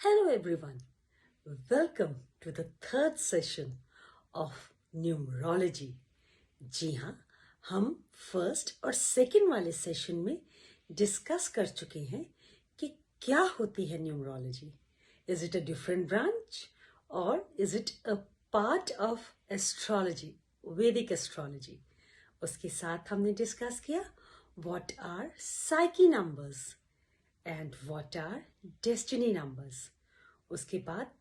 Hello everyone, welcome to the third session of numerology. जी हाँ, हम first और second वाले सेशन में डिस्कस कर चुके हैं कि क्या होती है numerology. Is it a different branch और is it a part of astrology, वैदिक एस्ट्रोलॉजी. उसके साथ हमने डिस्कस किया what are psyche numbers and what are destiny numbers. उसके बाद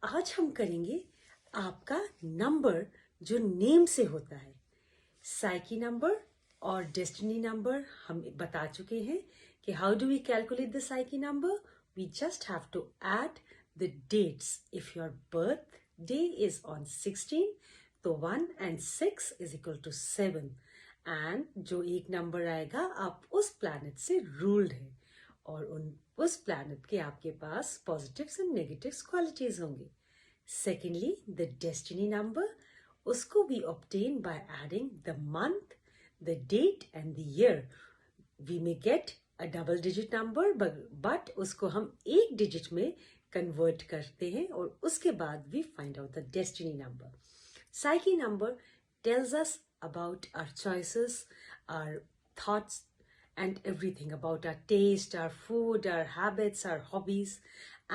आज हम करेंगे आपका नंबर जो नेम से होता है. साइकी नंबर और डेस्टिनी नंबर हम बता चुके हैं कि how do we calculate the psyche number. We just have to add the dates. If your birthday is on 16 तो 1 and 6 is equal to 7. And जो एक नंबर आएगा आप उस प्लैनेट से रूल्ड है और उस प्लैनेट के आपके पास पॉजिटिव्स एंड नेगेटिव्स क्वालिटीज होंगे. सेकेंडली द डेस्टिनी नंबर, उसको भी obtain by adding the month, the date and the year. We may get a double digit number but उसको हम एक डिजिट में कन्वर्ट करते हैं और उसके बाद we find out the destiny number. Psyche number tells us about our choices, our thoughts, and everything about our taste, our food, our habits, our hobbies,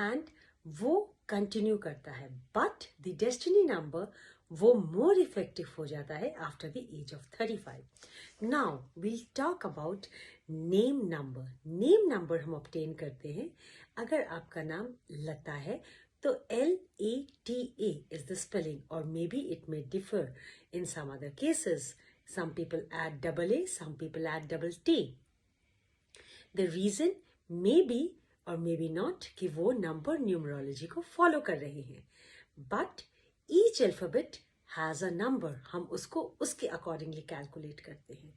and वो कंटिन्यू करता है. बट द डेस्टिनी नंबर वो more effective हो जाता है after the age of 35. Now we'll talk about name number. Name number हम obtain करते हैं अगर आपका नाम लता है तो LATA is the spelling, or maybe it may differ in some other cases. Some people add double A, some people add double T. The reason may be or maybe not कि वो number numerology को follow कर रहे हैं. But each alphabet has a number. हम उसको उसके accordingly calculate करते हैं.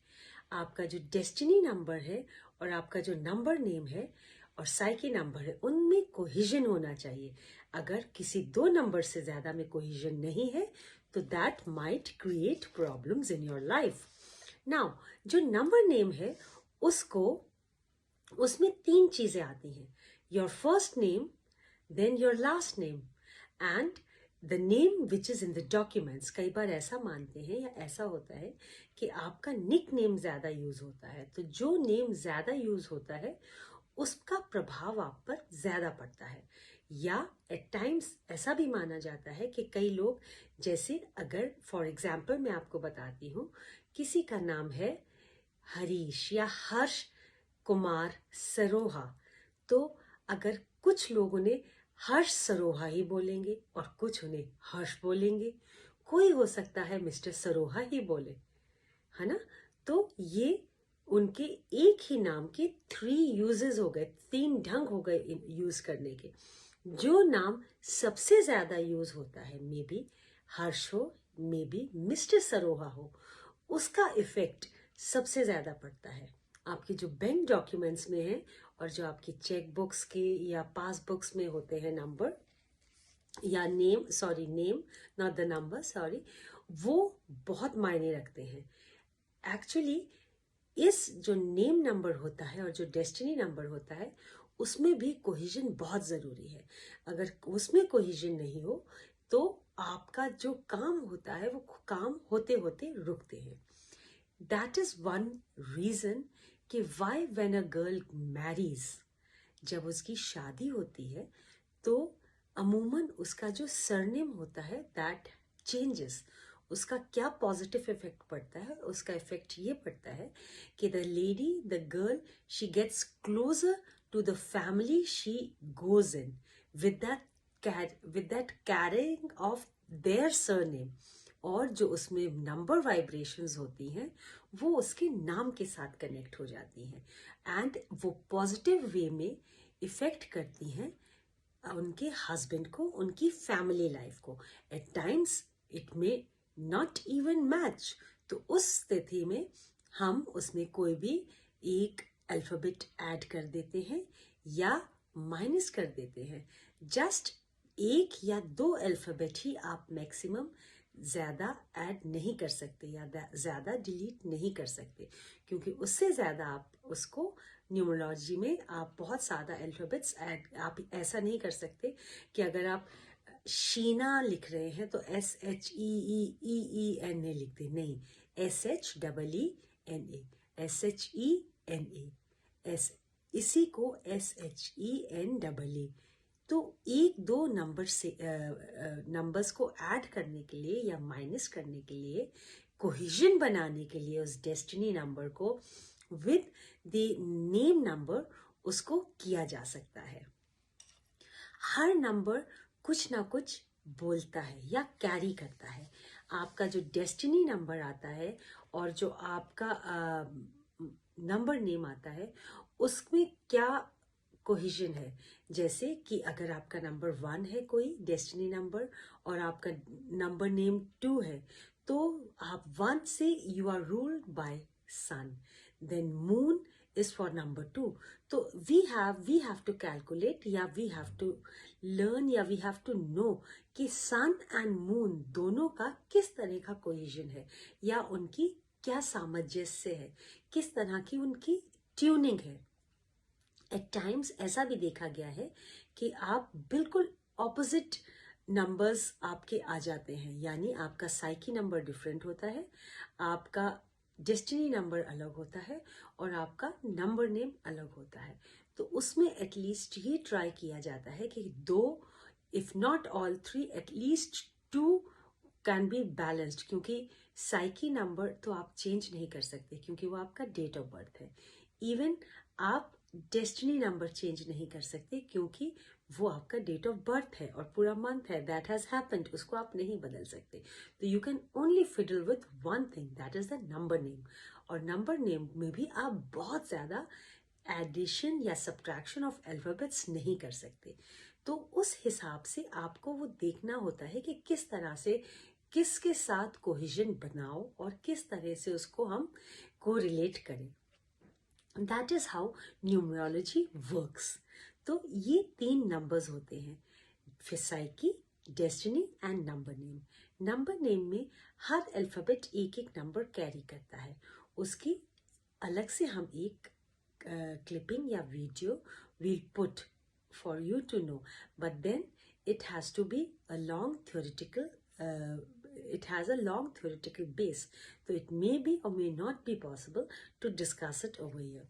आपका जो डेस्टिनी नंबर है और आपका जो नंबर नेम है और साइकी नंबर है उनमें कोहिजन होना चाहिए. अगर किसी दो नंबर से ज़्यादा में कोहिजन नहीं है तो that might create problems in your life. Now जो नंबर नेम है उसमें तीन चीज़ें आती हैं. Your first name, then your last name and the name which is in the documents. कई बार ऐसा मानते हैं या ऐसा होता है कि आपका निक नेम ज़्यादा यूज़ होता है, तो जो नेम ज़्यादा यूज़ होता है उसका प्रभाव आप पर ज़्यादा पड़ता है. या एट टाइम्स ऐसा भी माना जाता है कि कई लोग, जैसे अगर फॉर एग्जाम्पल मैं आपको बताती हूँ, किसी का नाम है हरीश या हर्ष कुमार सरोहा, तो अगर कुछ लोग उन्हें हर्ष सरोहा ही बोलेंगे और कुछ उन्हें हर्ष बोलेंगे. कोई हो सकता है मिस्टर सरोहा ही बोले, है ना. तो ये उनके एक ही नाम के 3 यूजेस हो गए, 3 ढंग हो गए यूज करने के. जो नाम सबसे ज्यादा यूज होता है, मे बी हर्ष हो, मे बी मिस्टर सरोहा हो, उसका इफेक्ट सबसे ज्यादा पड़ता है. आपके जो बैंक डॉक्यूमेंट्स में है और जो आपकी चेक बुक्स के या पासबुक्स में होते हैं नंबर या name not the number, sorry, वो बहुत मायने रखते हैं. एक्चुअली इस जो नेम नंबर होता है और जो डेस्टिनी नंबर होता है उसमें भी कोहिजन बहुत ज़रूरी है. अगर उसमें कोहिजन नहीं हो तो आपका जो काम होता है वो काम होते होते रुकते हैं. दैट इज़ वन रीज़न कि why when a girl marries, जब उसकी शादी होती है तो अमूमन उसका जो सरनेम होता है दैट चेंजेस. उसका क्या पॉजिटिव इफेक्ट पड़ता है? उसका इफेक्ट ये पड़ता है कि the lady, the girl, she gets closer to the family she goes in with that carrying of their surname. और जो उसमें नंबर वाइब्रेशंस होती हैं वो उसके नाम के साथ कनेक्ट हो जाती हैं एंड वो पॉजिटिव वे में इफेक्ट करती हैं उनके हस्बैंड को, उनकी फैमिली लाइफ को. At times it may not even match. तो उस स्थिति में हम उसमें कोई भी एक अल्फाबेट ऐड कर देते हैं या माइनस कर देते हैं. जस्ट एक या दो अल्फाबेट ही आप मैक्सिमम ज़्यादा ऐड नहीं कर सकते या ज़्यादा डिलीट नहीं कर सकते, क्योंकि उससे ज़्यादा आप उसको न्यूमरोलॉजी में आप बहुत ज़्यादा अल्फ़ाबेट्स ऐड, आप ऐसा नहीं कर सकते कि अगर आप शीना लिख रहे हैं तो SHEEEENA लिख दें, नहीं, SHEENA, SHENA, एस, इसी को SHENAA। तो एक दो नंबर से नंबर्स को ऐड करने के लिए या माइनस करने के लिए, कोहिजन बनाने के लिए उस डेस्टिनी नंबर को विद द नेम नंबर उसको किया जा सकता है। हर नंबर कुछ ना कुछ बोलता है या कैरी करता है। आपका जो डेस्टिनी नंबर आता है और जो आपका नंबर नेम आता है उसमें क्या कोहिजन है। जैसे कि अगर आपका नंबर 1 है कोई डेस्टिनी नंबर और आपका नंबर नेम 2 है, तो आप 1 से you are ruled by sun, then moon is for number 2. तो we have to calculate या we have to learn या we have to know कि sun and moon दोनों का किस तरह का कोहेजन है या उनकी क्या सामंजस्य है, किस तरह की उनकी ट्यूनिंग है। एट टाइम्स ऐसा भी देखा गया है कि आप बिल्कुल ऑपोजिट नंबर्स आपके आ जाते हैं, यानी आपका साइकी नंबर डिफरेंट होता है, आपका डेस्टिनी नंबर अलग होता है और आपका नंबर नेम अलग होता है। तो उसमें एटलीस्ट ये ट्राई किया जाता है कि दो, if not all three, at least 2 can be balanced, क्योंकि साइकी नंबर तो आप चेंज नहीं कर सकते क्योंकि वो आपका डेट ऑफ बर्थ है। इवन आप डेस्टिनी नंबर चेंज नहीं कर सकते क्योंकि वो आपका डेट ऑफ बर्थ है और पूरा मंथ है, दैट हैज हैपेंड, उसको आप नहीं बदल सकते। तो you can only fiddle with one thing, that is the number name. और नंबर नेम में भी आप बहुत ज़्यादा एडिशन या सब्ट्रैक्शन ऑफ अल्फ़ाबेट्स नहीं कर सकते। तो उस हिसाब से आपको वो देखना होता है कि किस तरह से किसके साथ कोहिजन बनाओ और किस तरह से उसको हम को रिलेट करें। That is how numerology works. तो ये 3 नंबर्स होते हैं, फिसाइकी, destiny and number name. Number name में हर अल्फ़ाबेट एक एक नंबर कैरी करता है। उसकी अलग से हम एक क्लिपिंग या video will put for you to know, but then it has to be a long theoretical it has a long theoretical base, so it may be or may not be possible to discuss it over here.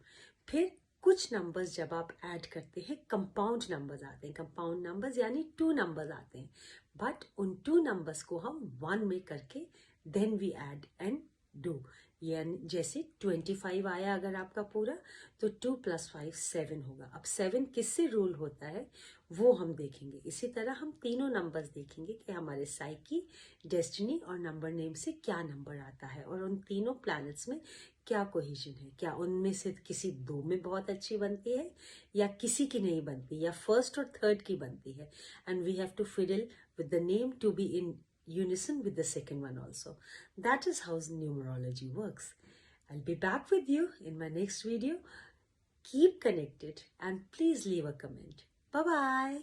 फिर कुछ numbers जब आप add करते हैं compound numbers आते हैं, compound numbers यानी 2 numbers आते हैं, बट उन 2 नंबर्स को हम 1 में करके then we add and do. यानी जैसे 25 आया अगर आपका पूरा, तो 2 + 5 7 होगा। अब 7 किससे रूल होता है वो हम देखेंगे। इसी तरह हम तीनों नंबर्स देखेंगे कि हमारे साइकी, डेस्टिनी और नंबर नेम से क्या नंबर आता है और उन तीनों प्लैनेट्स में क्या कोहेजन है, क्या उनमें से किसी 2 में बहुत अच्छी बनती है या किसी की नहीं बनती या फर्स्ट और थर्ड की बनती है, and we have to fiddle with the name to be in unison with the second one also. That is how numerology works. I'll be back with you in my next video. Keep connected and please leave a comment. Bye bye.